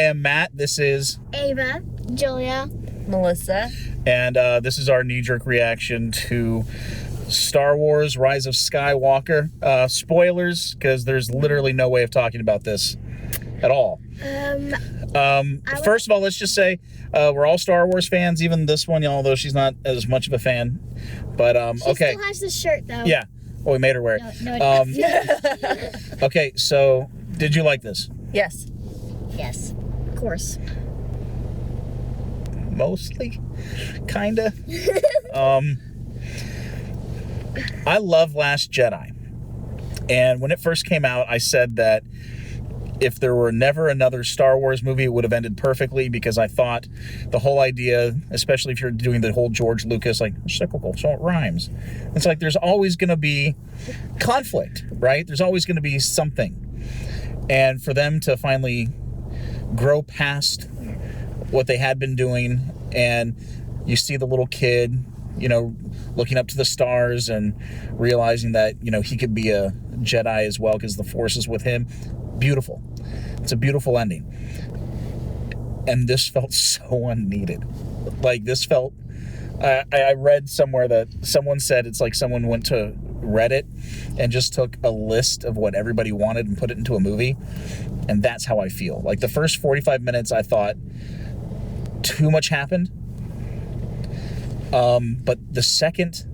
am Matt. This is Ava, Julia, Melissa. And this is our knee-jerk reaction to Star Wars Rise of Skywalker. Spoilers, because there's literally no way of talking about this at all. First of all, let's just say we're all Star Wars fans, even this one, although she's not as much of a fan. But, she okay. still has the shirt, though. Yeah. Oh, we made her wear it. No, Okay, so did you like this? Yes. Yes, of course. Mostly, kinda. I love Last Jedi, and when it first came out, I said that if there were never another Star Wars movie, it would have ended perfectly, because I thought the whole idea, especially if you're doing the whole George Lucas, like, cyclical, so it rhymes. It's like there's always going to be conflict, right? There's always going to be something. And for them to finally grow past what they had been doing, and you see the little kid, looking up to the stars and realizing that, he could be a Jedi as well because the Force is with him. Beautiful. It's a beautiful ending. And this felt so unneeded. Like, this felt... I read somewhere that someone said it's like someone went to Reddit and just took a list of what everybody wanted and put it into a movie. And that's how I feel. Like, the first 45 minutes, I thought too much happened. But the second...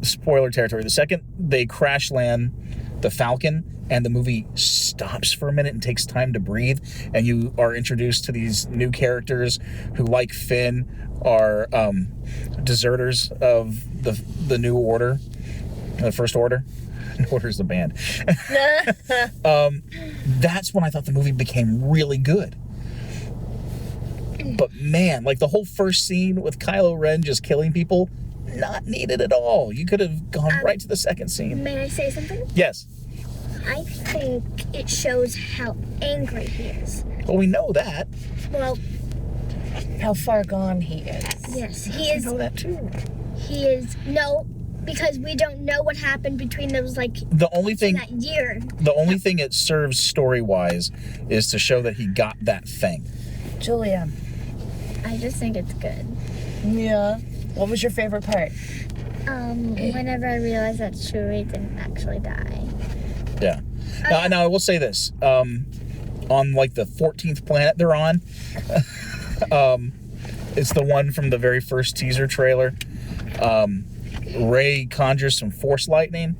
spoiler territory. The second they crash land the Falcon and the movie stops for a minute and takes time to breathe, and you are introduced to these new characters who, like Finn, are deserters of the New Order, the First Order. New Order's the band. That's when I thought the movie became really good. But man, like the whole first scene with Kylo Ren just killing people, not needed at all. You could have gone right to the second scene. May I say something? Yes. I think it shows how angry he is. Well, we know that. Well, How far gone he is. yes, he is. We know that too. He is. No, because we don't know what happened between those, The only thing that year. The only thing it serves story-wise is to show that he got that thing. Julia. I just think it's good. Yeah. What was your favorite part? Whenever I realized that Chewie didn't actually die. Yeah. Now I will say this. On the 14th planet they're on, it's the one from the very first teaser trailer. Rey conjures some Force lightning.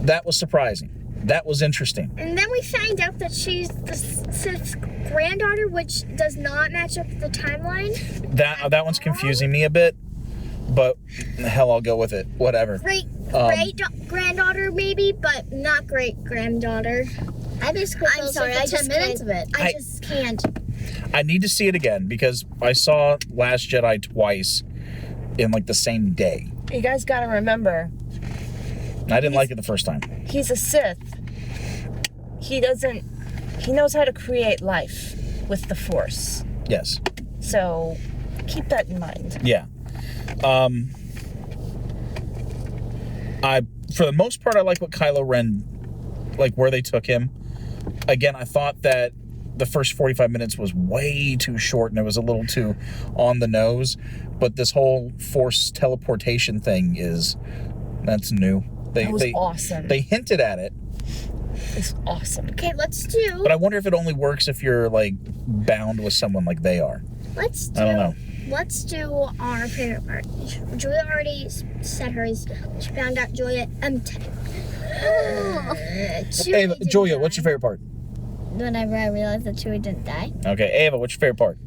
That was surprising. That was interesting. And then we find out that she's the Sith's granddaughter, which does not match up with the timeline. That one's confusing me a bit, but hell, I'll go with it. Whatever. Great granddaughter, maybe, but not great granddaughter. I'm sorry, I just 10 minutes of it. I just can't. I need to see it again because I saw Last Jedi twice in the same day. You guys gotta remember, I didn't like it the first time. he's a Sith. He knows how to create life with the Force. Yes. So keep that in mind. Yeah. For the most part, I like what Kylo Ren, where they took him. Again, I thought that the first 45 minutes was way too short and it was a little too on the nose. But this whole Force teleportation thing that's new. That was awesome. They hinted at it. It's awesome. Okay, let's do. But I wonder if it only works if you're bound with someone like they are. I don't know. Let's do our favorite part. Julia already said hers. She found out Julia. Ava, Julia, what's your favorite part? Whenever I realized that Chewie didn't die. Okay, Ava, what's your favorite part?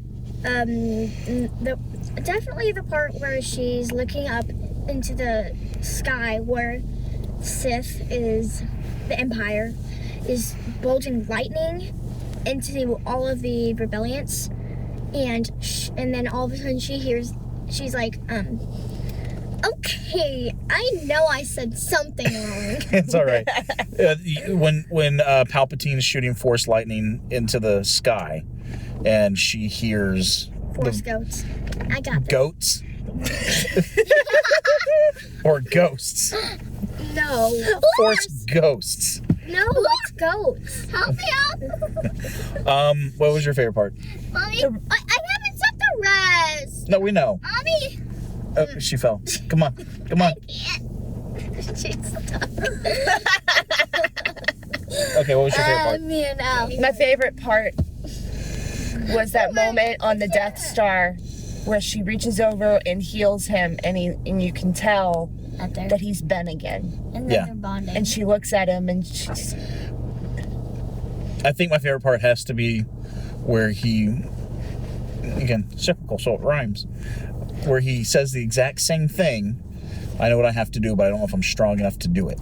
Definitely the part where she's looking up into the sky, where Sith the Empire is bulging lightning into all of the rebellions, and then all of a sudden she's like, okay, I know I said something wrong. It's all right. When Palpatine's shooting Force lightning into the sky, and she hears Force goats. I got this. Goats? Or ghosts? No. Force ghosts. No, it's goats. Help me out. What was your favorite part? Mommy, I haven't said the rest. No, we know. Mommy. Oh, she fell. Come on. Come on. She's stuck. Okay, what was your favorite part? Me and Al. My favorite part was that moment on the Death Star where she reaches over and heals him, and you can tell that he's Ben again. And then Yeah. they're bonding. And she looks at him, and she's I think my favorite part has to be where he, again, cyclical, so it rhymes, where he says the exact same thing. I know what I have to do, but I don't know if I'm strong enough to do it.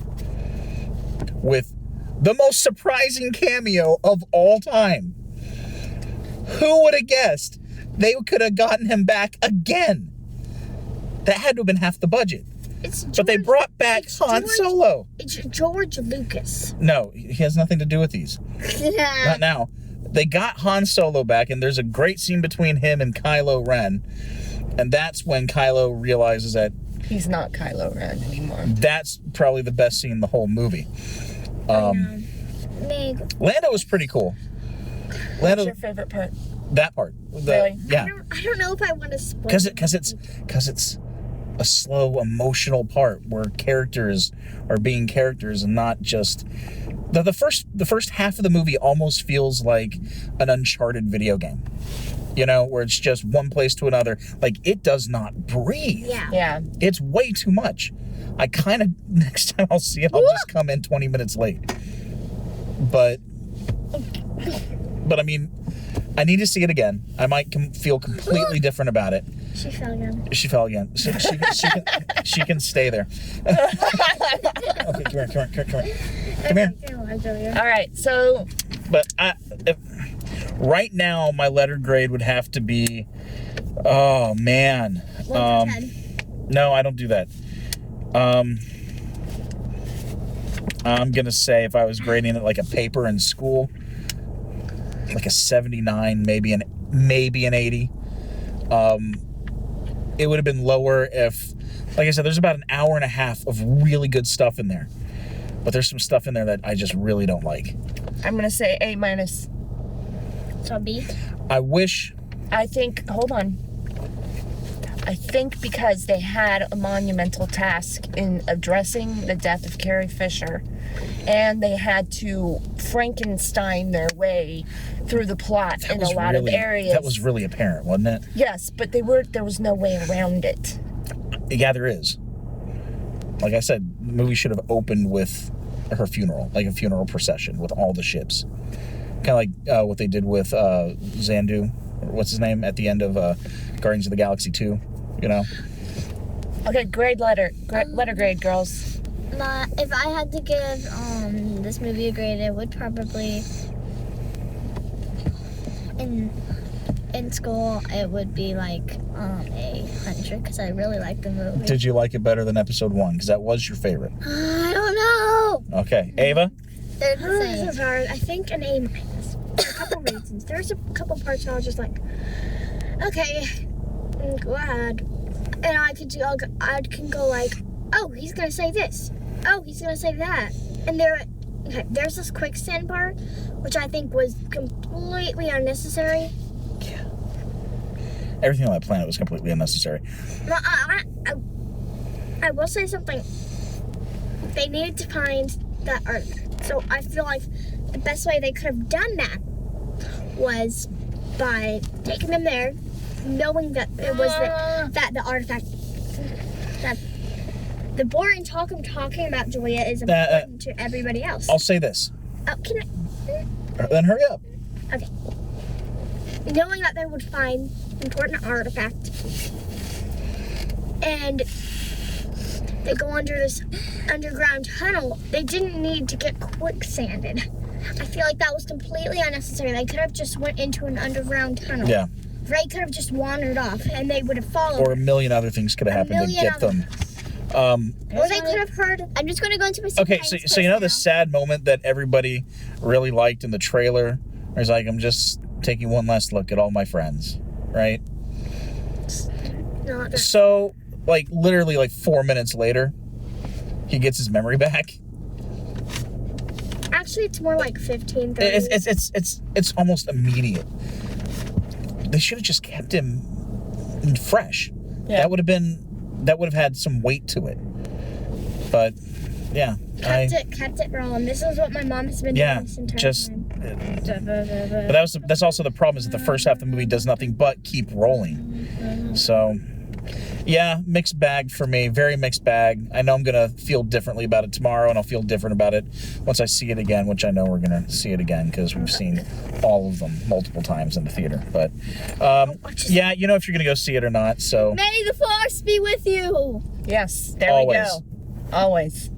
With the most surprising cameo of all time. Who would have guessed they could have gotten him back again? That had to have been half the budget. It's George, But they brought back Han Solo. It's George Lucas. No, he has nothing to do with these. Not now. They got Han Solo back, and there's a great scene between him and Kylo Ren. And that's when Kylo realizes that he's not Kylo Ren anymore. that's probably the best scene in the whole movie. Meg, Lando was pretty cool. What's Lando, your favorite part? that part. Really? Yeah. I don't know if I want to spoil Because it's a slow, emotional part where characters are being characters and not just the first half of the movie almost feels like an Uncharted video game. You know, where it's just one place to another. Like, it does not breathe. Yeah. Yeah. It's way too much. I kind of, next time I'll see it, I'll just come in 20 minutes late. But I mean, I need to see it again. I might feel completely different about it. She fell again. She fell again. She can stay there. Okay, come here. Come here. All right, so But right now, my letter grade would have to be, oh man. 1 to 10. No, I don't do that. I'm gonna say if I was grading it like a paper in school, like a 79, maybe an 80. It would have been lower if, like I said, there's about an hour and a half of really good stuff in there, but there's some stuff in there that I just really don't like. I'm gonna say A-. So B. I wish. I think, hold on. I think because they had a monumental task in addressing the death of Carrie Fisher, and they had to Frankenstein their way through the plot in a lot of areas. That was really apparent, wasn't it? Yes, but there was no way around it. Yeah, there is. Like I said, the movie should have opened with her funeral, like a funeral procession with all the ships. Kind of like what they did with Xandu, or what's his name, at the end of Guardians of the Galaxy 2, you know? Okay, letter grade, girls. If I had to give this movie a grade, it would probably in school it would be like 100 because I really like the movie. Did you like it better than episode 1? Because that was your favorite. I don't know. Okay. Ava? They're the same. This is hard. I think an A-. For a couple reasons. There's a couple parts where I was just like, okay, go ahead. And I can go like, oh, he's gonna say this. Oh, he's gonna say that. And there's this quicksand part, which I think was completely unnecessary. Yeah. Everything on that planet was completely unnecessary. Well, I will say something. They needed to find that artifact. So I feel like the best way they could have done that was by taking them there, knowing that it was the artifact. That the boring talk I'm talking about, Julia, is important to everybody else. I'll say this. Oh, can I? Then hurry up. Okay. Knowing that they would find important artifact, and they go under this underground tunnel, they didn't need to get quicksanded. I feel like that was completely unnecessary. They could have just went into an underground tunnel. Yeah. Ray could have just wandered off, and they would have followed. Or a million other things could have happened to get them. Or they could have heard. I'm just going to go into my. Okay, so you know the sad moment that everybody really liked in the trailer? It's like, I'm just taking one last look at all my friends, right? So, like, literally, like 4 minutes later, he gets his memory back. Actually, it's more like 15, 30. It's almost immediate. They should have just kept him fresh. Yeah. That would have had some weight to it. But yeah, kept it rolling. This is what my mom has been doing this entire time. But that's also the problem, is that the first half of the movie does nothing but keep rolling. So yeah, mixed bag for me. Very mixed bag. I know I'm going to feel differently about it tomorrow, and I'll feel different about it once I see it again, which I know we're going to see it again because we've seen all of them multiple times in the theater. But yeah, you know if you're going to go see it or not. So May the force be with you. Yes, there Always. we go. Always.